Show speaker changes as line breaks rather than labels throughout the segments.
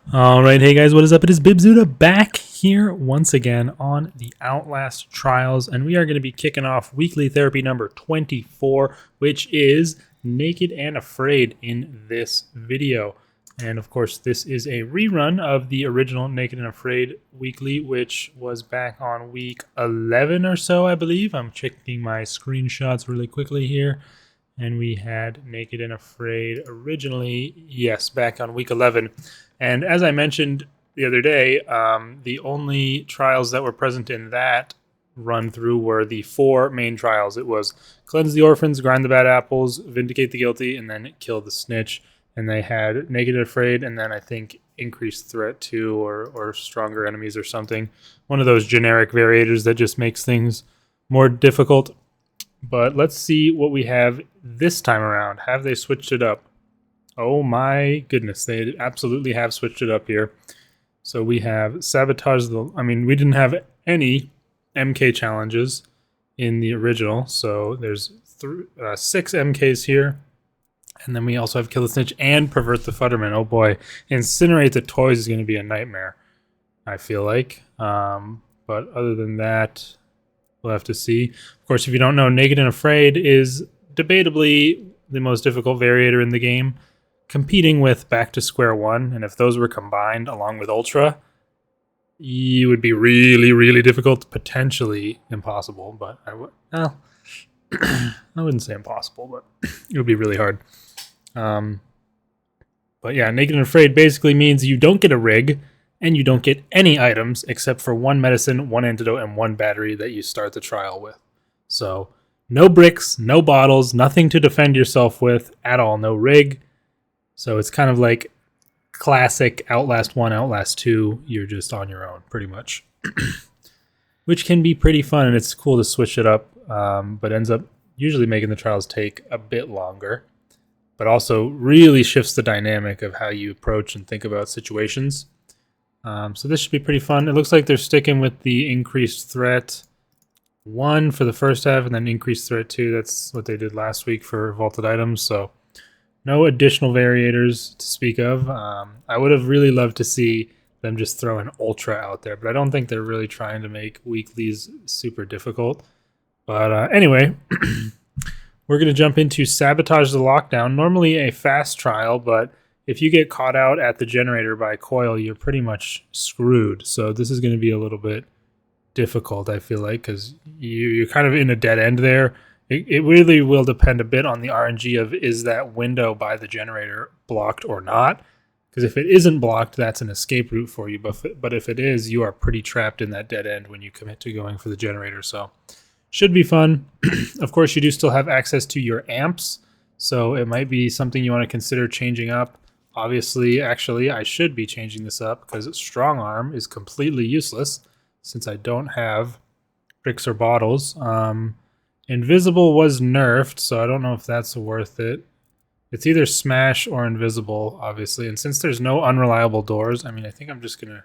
Alright, hey guys, what is up? It is Bibzuda back here once again on the Outlast Trials, and we are going to be kicking off weekly therapy number 24, which is Naked and Afraid in this video. And of course, this is a rerun of the original Naked and Afraid weekly, which was back on week 11 or so, I believe. I'm checking my screenshots really quickly here. And we had Naked and Afraid originally, yes, back on week 11. And as I mentioned the other day, the only trials that were present in that run through were the 4 main trials. It was Cleanse the Orphans, Grind the Bad Apples, Vindicate the Guilty, and then Kill the Snitch. And they had Naked and Afraid, and then I think Increased Threat 2 or Stronger Enemies or something. One of those generic variators that just makes things more difficult. But let's see what we have this time around. Have they switched it up? Oh my goodness, they absolutely have switched it up here. So we have Sabotage we didn't have any MK challenges in the original. So there's 6 MKs here. And then we also have Kill the Snitch and Pervert the Futterman. Oh boy, Incinerate the Toys is going to be a nightmare, I feel like. But other than that, we'll have to see. Of course, if you don't know, Naked and Afraid is debatably the most difficult variator in the game, competing with Back to Square One. And if those were combined along with Ultra, you would be really, really difficult, potentially impossible. But I wouldn't say impossible, but it would be really hard. But yeah, Naked and Afraid basically means you don't get a rig, and you don't get any items except for 1 medicine, 1 antidote, and 1 battery that you start the trial with. So no bricks, no bottles, nothing to defend yourself with at all, no rig. So it's kind of like classic Outlast 1, Outlast 2, you're just on your own, pretty much. Which can be pretty fun, and it's cool to switch it up, but ends up usually making the trials take a bit longer, but also really shifts the dynamic of how you approach and think about situations. So this should be pretty fun. It looks like they're sticking with the Increased Threat 1 for the first half, and then Increased Threat 2. That's what they did last week for vaulted items. So no additional variators to speak of. I would have really loved to see them just throw an Ultra out there, but I don't think they're really trying to make weeklies super difficult. But anyway, we're going to jump into Sabotage the Lockdown. Normally a fast trial, but if you get caught out at the generator by Coil, you're pretty much screwed. So this is going to be a little bit difficult, I feel like, because you're kind of in a dead end there. It really will depend a bit on the RNG of is that window by the generator blocked or not. Because if it isn't blocked, that's an escape route for you. But if it is, you are pretty trapped in that dead end when you commit to going for the generator. So should be fun. Of course, you do still have access to your amps. So it might be something you want to consider changing up. Obviously, actually, I should be changing this up because Strong Arm is completely useless since I don't have bricks or bottles. Invisible was nerfed, so I don't know if that's worth it. It's either Smash or Invisible, obviously. And since there's no unreliable doors, I think I'm just going to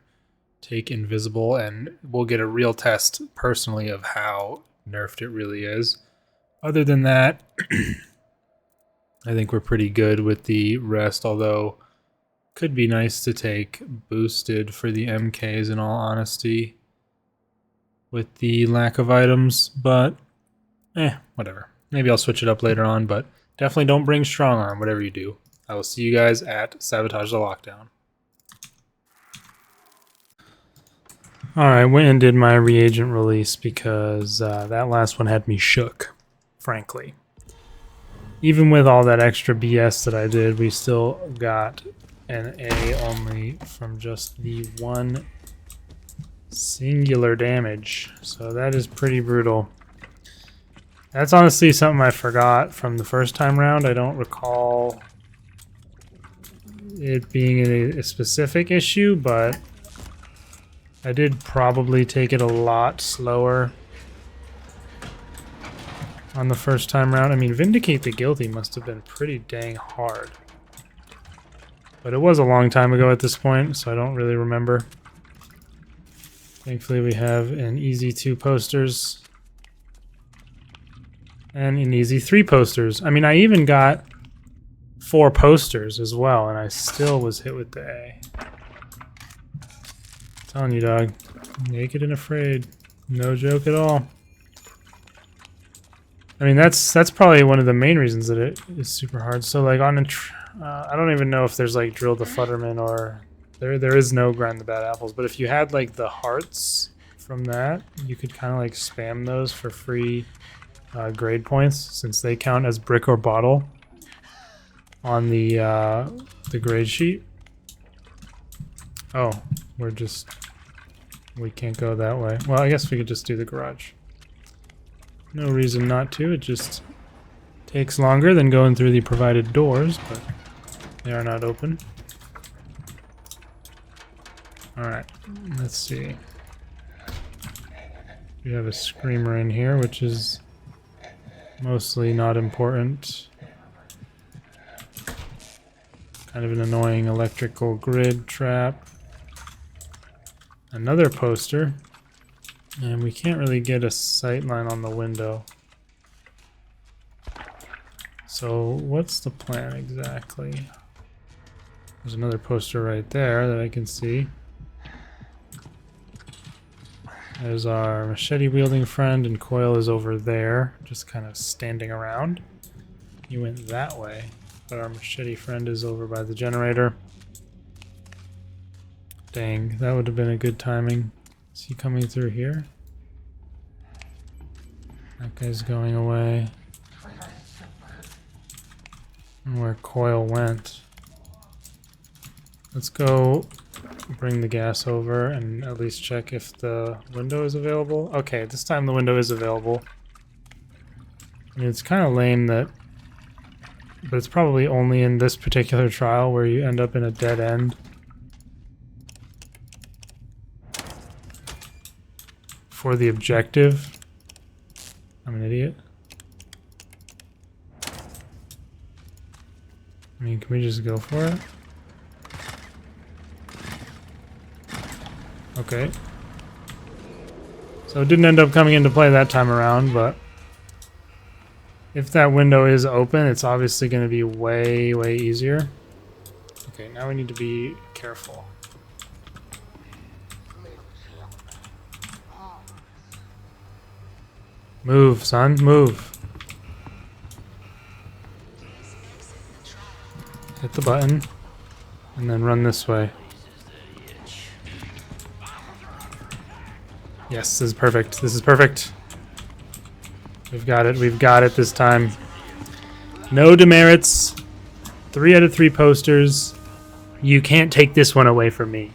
take Invisible, and we'll get a real test personally of how nerfed it really is. Other than that, I think we're pretty good with the rest, although could be nice to take boosted for the MKs in all honesty with the lack of items, but whatever. Maybe I'll switch it up later on, but definitely don't bring Strong Arm, whatever you do. I will see you guys at Sabotage the Lockdown. Alright, went and did my reagent release because that last one had me shook, frankly. Even with all that extra BS that I did, we still got an A only from just the 1 singular damage. So that is pretty brutal. That's honestly something I forgot from the first time round. I don't recall it being a specific issue, but I did probably take it a lot slower on the first time round. Vindicate the Guilty must have been pretty dang hard. But it was a long time ago at this point, so I don't really remember. Thankfully we have an easy 2 posters. And an easy 3 posters. I even got 4 posters as well, and I still was hit with the A. telling you, dog. Naked and afraid. No joke at all. I mean, that's probably one of the main reasons that it is super hard. So, like, on a I don't even know if there's, like, Drill the Futterman or... There is no Grind the Bad Apples. But if you had, like, the hearts from that, you could kind of, like, spam those for free grade points, since they count as brick or bottle on the grade sheet. Oh, we can't go that way. Well, I guess we could just do the garage. No reason not to. It just takes longer than going through the provided doors, but they are not open. Alright, let's see. We have a screamer in here, which is mostly not important. Kind of an annoying electrical grid trap. Another poster. And we can't really get a sight line on the window. So what's the plan exactly? There's another poster right there that I can see. There's our machete wielding friend, and Coil is over there, just kind of standing around. He went that way, but our machete friend is over by the generator. Dang, that would have been a good timing. Is he coming through here? That guy's going away. And where Coil went. Let's go bring the gas over and at least check if the window is available. Okay, this time the window is available. I mean, it's kind of lame that... But it's probably only in this particular trial where you end up in a dead end. For the objective. I'm an idiot. I mean, can we just go for it? Okay. So it didn't end up coming into play that time around, but if that window is open, it's obviously going to be way, way easier. Okay, now we need to be careful. Move, son, move. Hit the button, and then run this way. Yes, this is perfect. This is perfect. We've got it. We've got it this time. No demerits. 3 out of 3 posters. You can't take this one away from me.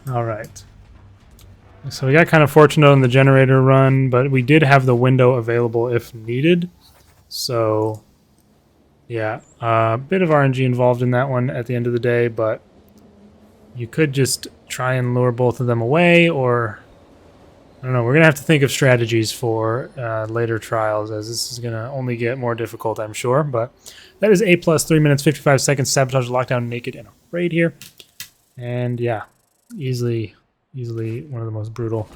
All right. So we got kind of fortunate on the generator run, but we did have the window available if needed. So, yeah, a bit of RNG involved in that one at the end of the day, but you could just try and lure both of them away, or I don't know. We're going to have to think of strategies for later trials, as this is going to only get more difficult, I'm sure. But that is A+, 3 minutes, 55 seconds, Sabotage, Lockdown, Naked, and Afraid here. And yeah, easily one of the most brutal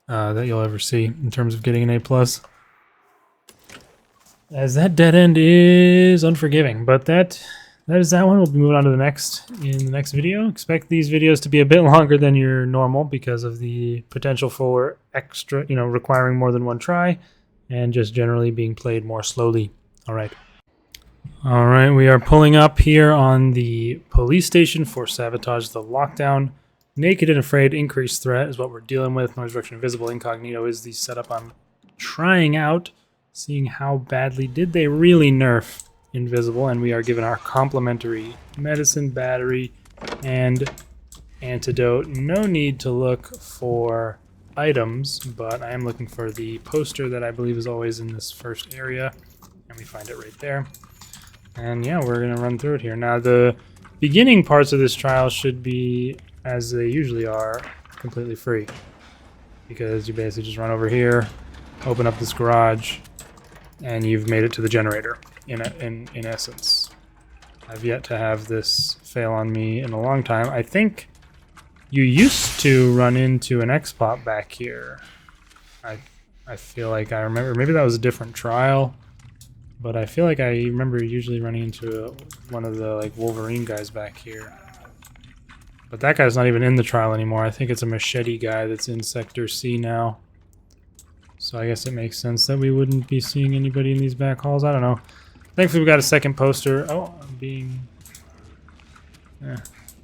that you'll ever see in terms of getting an A+. As that dead end is unforgiving, but that is that one. We'll be moving on to the next in the next video. Expect these videos to be a bit longer than your normal because of the potential for extra, requiring more than one try and just generally being played more slowly. All right, we are pulling up here on the police station for Sabotage the Lockdown. Naked and Afraid, increased threat is what we're dealing with. Noise reduction, invisible, incognito is the setup I'm trying out, seeing how badly did they really nerf invisible, and we are given our complimentary medicine, battery, and antidote. No need to look for items, but I am looking for the poster that I believe is always in this first area, and we find it right there. And yeah, we're going to run through it here. Now, the beginning parts of this trial should be, as they usually are, completely free, because you basically just run over here, open up this garage, and you've made it to the generator. In essence, I've yet to have this fail on me in a long time. I think you used to run into an X-Pop back here. I feel like I remember, maybe that was a different trial, but I feel like I remember usually running into one of the like Wolverine guys back here. But that guy's not even in the trial anymore. I think it's a machete guy that's in Sector C now. So I guess it makes sense that we wouldn't be seeing anybody in these back halls. I don't know. Thankfully we got a second poster. Oh, I'm being...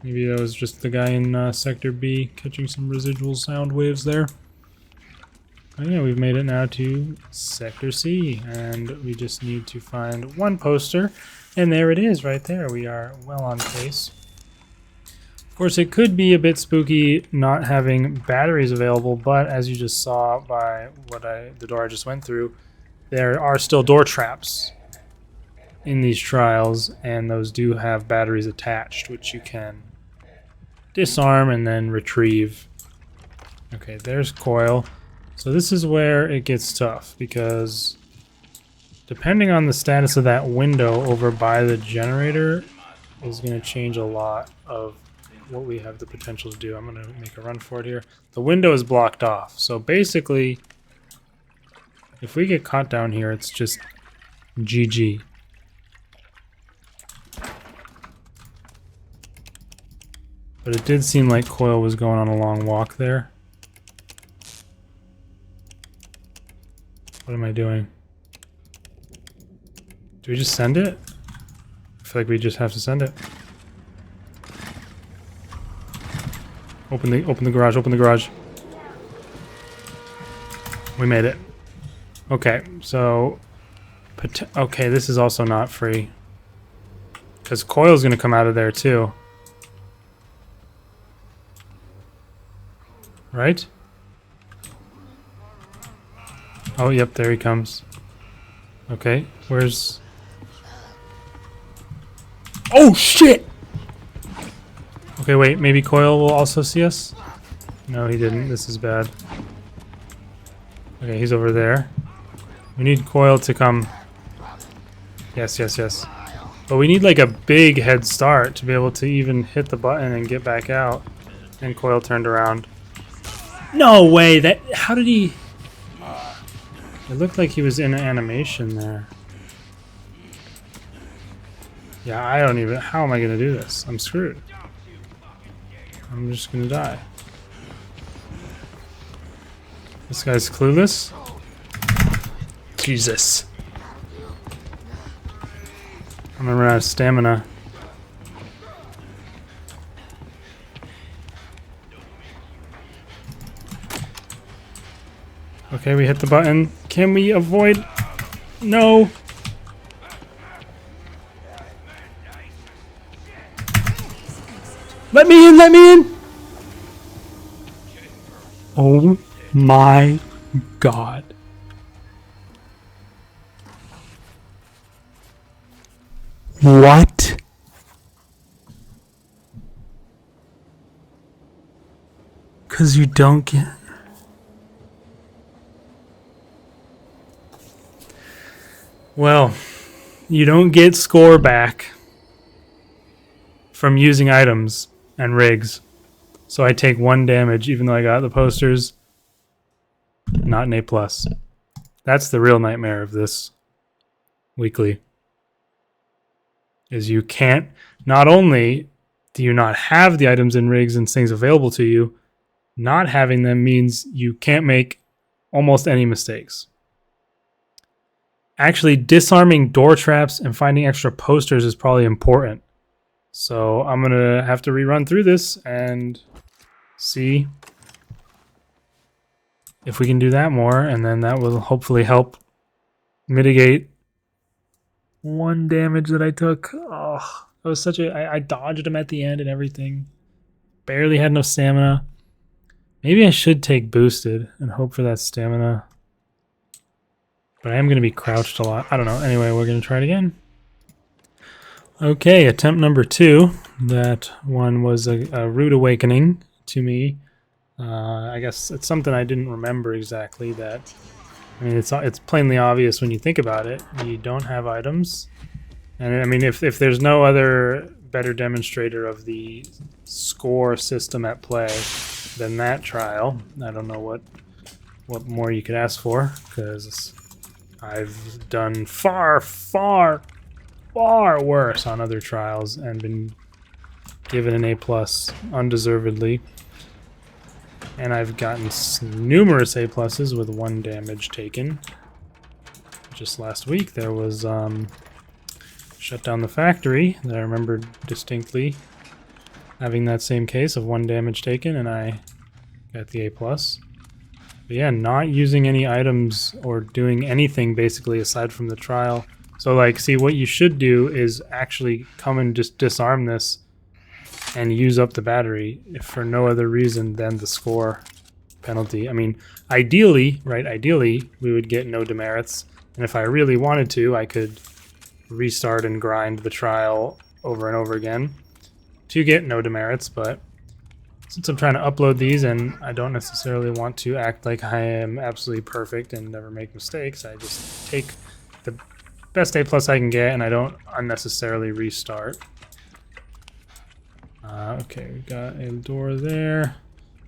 maybe that was just the guy in Sector B catching some residual sound waves there. Oh yeah, we've made it now to Sector C. And we just need to find one poster. And there it is right there. We are well on pace. Of course, it could be a bit spooky not having batteries available, but as you just saw by the door I just went through, there are still door traps in these trials, and those do have batteries attached, which you can disarm and then retrieve. Okay, there's Coil. So this is where it gets tough, because depending on the status of that window over by the generator is going to change a lot of what we have the potential to do. I'm going to make a run for it here. The window is blocked off, so basically if we get caught down here, it's just GG. But it did seem like Coil was going on a long walk there. What am I doing? Do we just send it? I feel like we just have to send it. Open the garage, open the garage. We made it. Okay, so... okay, this is also not free. Because Coil's gonna come out of there too. Right? Oh, yep, there he comes. Okay, where's... oh, shit! Okay, wait, maybe Coil will also see us? No, he didn't. This is bad. Okay, he's over there. We need Coil to come... yes, yes, yes. But we need like a big head start to be able to even hit the button and get back out. And Coil turned around. No way! That... how did he... it looked like he was in animation there. Yeah, I don't even... how am I gonna do this? I'm screwed. I'm just gonna die. This guy's clueless. Jesus. I'm gonna run out of stamina. Okay, we hit the button. Can we avoid? No. Let me in, let me in! Oh my god. What? Cause you don't get... well, you don't get score back from using items and rigs. So I take 1 damage even though I got the posters. Not an A+. That's the real nightmare of this weekly. Is you can't... not only do you not have the items and rigs and things available to you, not having them means you can't make almost any mistakes. Actually, disarming door traps and finding extra posters is probably important. So I'm going to have to rerun through this and see if we can do that more, and then that will hopefully help mitigate 1 damage that I took. Oh, that was such a... I dodged him at the end and everything. Barely had no stamina. Maybe I should take boosted and hope for that stamina. But I am going to be crouched a lot. I don't know. Anyway, we're going to try it again. Okay, attempt number 2. That one was a rude awakening to me. I guess it's something I didn't remember exactly. That, I mean, it's plainly obvious when you think about it. You don't have items, and I mean, if there's no other better demonstrator of the score system at play than that trial, I don't know what more you could ask for, because I've done far, far, far worse on other trials and been given an A+, undeservedly. And I've gotten numerous A+ with 1 damage taken. Just last week there was Shut Down the Factory that I remember distinctly having that same case of 1 damage taken, and I got the A+. But yeah, not using any items or doing anything basically aside from the trial. So like, see, what you should do is actually come and just disarm this and use up the battery if for no other reason than the score penalty. I mean, ideally, right, ideally we would get no demerits, and if I really wanted to, I could restart and grind the trial over and over again to get no demerits, but since I'm trying to upload these and I don't necessarily want to act like I am absolutely perfect and never make mistakes, I just take the best A+ I can get and I don't unnecessarily restart. Okay, we got a door there.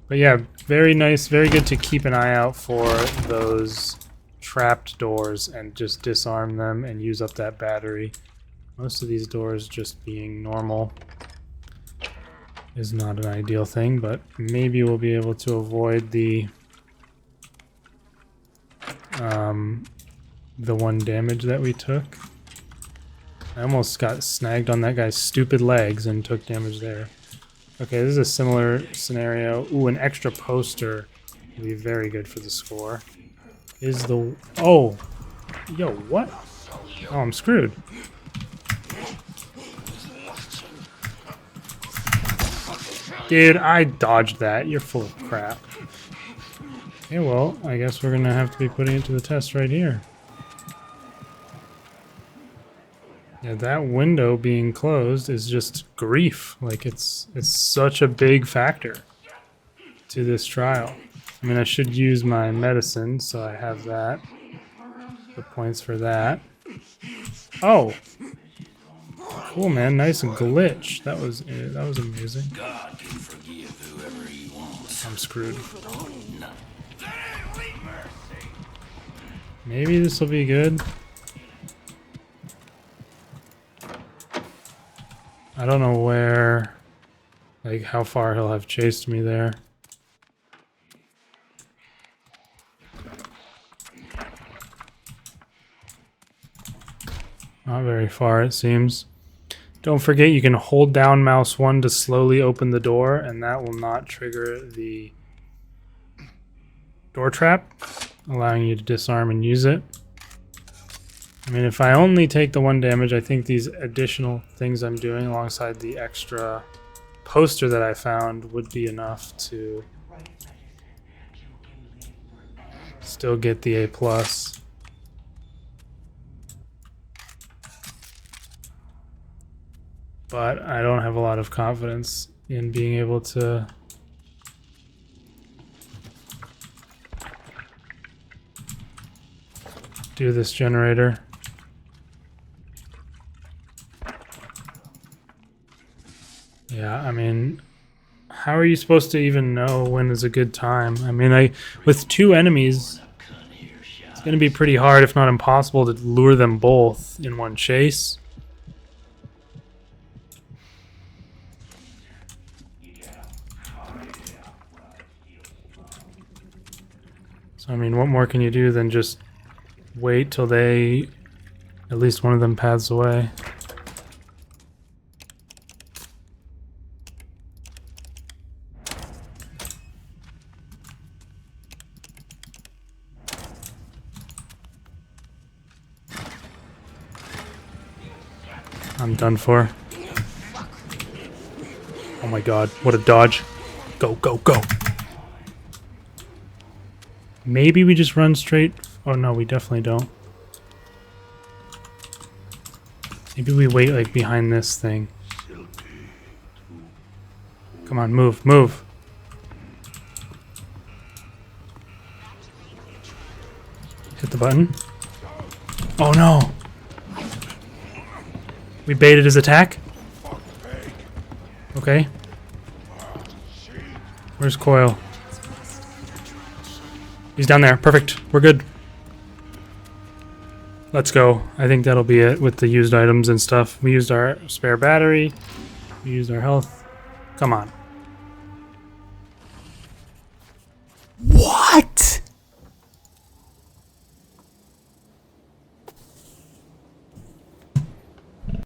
But yeah, very nice, very good to keep an eye out for those trapped doors and just disarm them and use up that battery. Most of these doors just being normal is not an ideal thing, but maybe we'll be able to avoid the 1 damage that we took. I almost got snagged on that guy's stupid legs and took damage there. Okay, this is a similar scenario. Ooh, an extra poster would be very good for the score. Is the... Oh! Yo, what? Oh, I'm screwed. Dude, I dodged that. You're full of crap. Okay, well, I guess we're gonna have to be putting it to the test right here. Yeah, that window being closed is just grief. Like, it's such a big factor to this trial. I mean, I should use my medicine, so I have that. The points for that. Oh! Cool, man. Nice glitch. That was amazing.
God can forgive whoever he wants.
I'm screwed. Maybe this will be good. I don't know where, like how far he'll have chased me there. Not very far, it seems. Don't forget you can hold down mouse 1 to slowly open the door, and that will not trigger the door trap, allowing you to disarm and use it. I mean, if I only take the 1 damage, I think these additional things I'm doing alongside the extra poster that I found would be enough to still get the A+. But I don't have a lot of confidence in being able to do this generator. Yeah, I mean, how are you supposed to even know when is a good time? I mean, with 2 enemies, it's going to be pretty hard, if not impossible, to lure them both in one chase. So, I mean, what more can you do than just wait till at least one of them paths away? I'm done for. Oh my god, what a dodge. Go, go, go. Maybe we just run straight. Oh no, we definitely don't. Maybe we wait like behind this thing. Come on, move, move. Hit the button. Oh no! We baited his attack? Okay. Where's Coil? He's down there. Perfect. We're good. Let's go. I think that'll be it with the used items and stuff. We used our spare battery. We used our health. Come on.